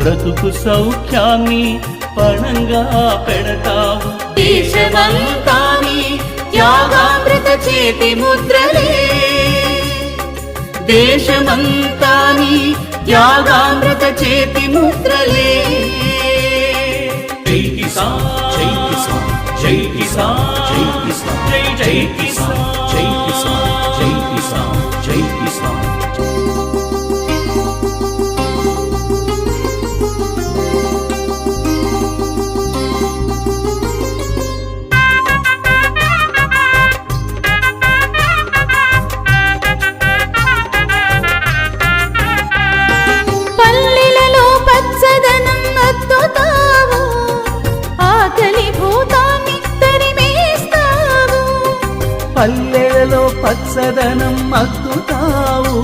బ్రతుకు సౌఖ్యాన్ని పణంగా పెడతావు. దేశమంతా నీ త్యాగామృత చేతి ముద్రలే, దేశమంతా నీ త్యాగామృత చేతి ముద్రలే. జై కిసాన్, జై కిసాన్, జై కిసాన్, జై కిసాన్, జై జై కిసాన్, జై కిసాన్, జై కిసాన్, జై కిసాన్. పల్లెలలో పచ్చదనం అద్దుతావు, ఆకలి భూతాన్ని తరిమేస్తావు. పల్లెలలో పచ్చదనం అద్దుతావు,